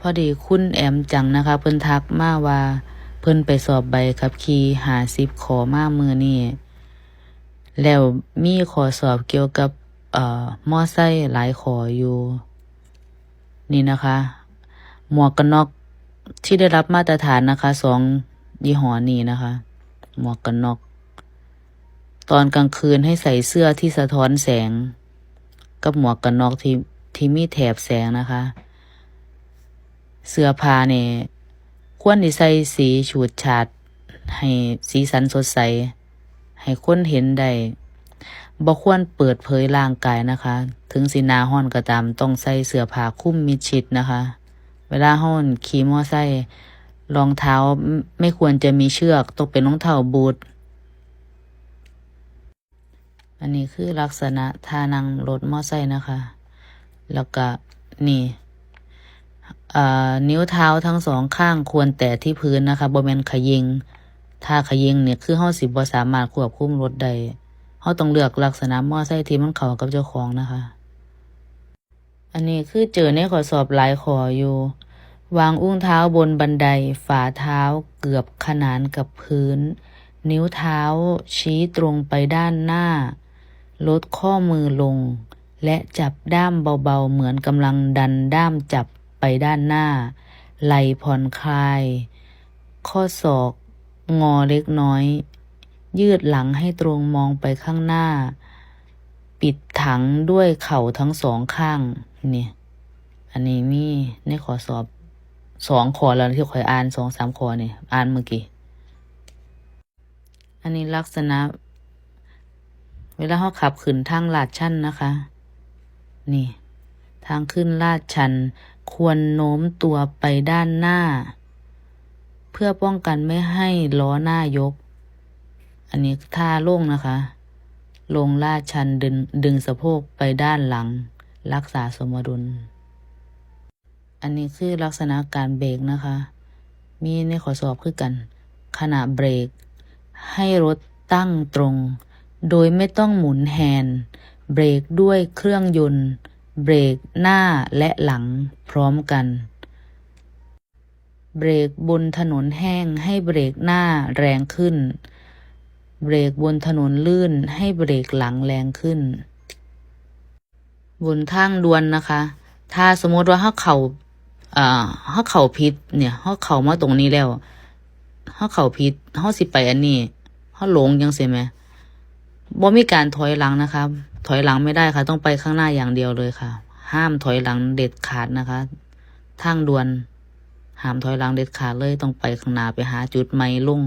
พอดีคุณแอมจังนะคะเพิ่นทักมาว่าเพิ่นไปสอบใบขับขี่50ขอมามื้อนี้แล้วมีข้อสอบเกี่ยวกับมอไซค์หลายข้ออยู่นี่นะคะหมวกกันน็อกที่ได้รับมาตรฐานนะคะ2ยี่ห้อนี้นะคะหมวกกันน็อกตอนกลางคืนให้ใส่เสื้อที่สะท้อนแสงกับหมวกกันน็อกที่มีแถบแสงนะคะเสื้อผ้าเนี่ยควรที่ใส่สีฉูดฉาดให้สีสันสดใสให้คนเห็นได้บ่ควรเปิดเผยร่างกายนะคะ ถึงสิหน้าร้อนก็ตามต้องใส่เสื้อผ้าคลุมมิดชิดนะคะ เวลาร้อนขี่มอไซค์รองเท้าไม่ควรจะมีเชือกต้องเป็นรองเท้าบูทอันนี้คือลักษณะท่านั่งรถมอไซค์นะคะ แล้วก็นี่นิ้วเท้าทั้งสองข้างควรแตะที่พื้นนะคะบ่แม่นเขยิงถ้าเขยิงเนี่ยคือเฮาสิบ่สามารถควบคุมรถได้เฮาต้องเลือกลักษณะมอไซค์ที่มันเข้ากับเจ้าของนะคะ อันนี้คือเจอในข้อสอบหลายข้ออยู่วางอุ้งเท้าบนบันไดฝ่าเท้าเกือบขนานกับพื้นนิ้วเท้าชี้ตรงไปด้านหน้าลดข้อมือลงและจับด้ามเบาๆเหมือนกำลังดันด้ามจับไปด้านหน้าไหล่ผ่อนคลายข้อศอกงอเล็กน้อยยืดหลังให้ตรงมองไปข้างหน้าปิดถังด้วยเข่าทั้งสองข้างเนี่ยอันนี้มีในข้อสอบ2ข้อแล้วที่ข่อยอ่าน2-3ข้อนี่อ่านเมื่อกี้อันนี้ลักษณะเวลาเราขับขึ้นทางลาดชันนะคะนี่ทางขึ้นลาดชันควรโน้มตัวไปด้านหน้าเพื่อป้องกันไม่ให้ล้อหน้ายกอันนี้ท่าลงนะคะลงลาดชันดึงสะโพกไปด้านหลังรักษาสมดุลอันนี้คือลักษณะการเบรกนะคะมีในข้อสอบคือกันขณะเบรกให้รถตั้งตรงโดยไม่ต้องหมุนแฮนด์เบรกด้วยเครื่องยนต์เบรกหน้าและหลังพร้อมกันเบรกบนถนนแห้งให้เบรกหน้าแรงขึ้นเบรกบนถนนลื่นให้เบรกหลังแรงขึ้นบนทางด่วนนะคะถ้าสมมติว่าเขาเข้าผิดเนี่ยเขาเข้ามาตรงนี้แล้วเขาเข้าผิดเขาสิไปอันนี้เขาหลงจังซี่แหมบ่มีการถอยหลังนะคะถอยหลังไม่ได้ค่ะต้องไปข้างหน้าอย่างเดียวเลยค่ะห้ามถอยหลังเด็ดขาดนะคะทางด่วนห้ามถอยหลังเด็ดขาดเลยต้องไปข้างหน้าไปหาจุดใหม่ลง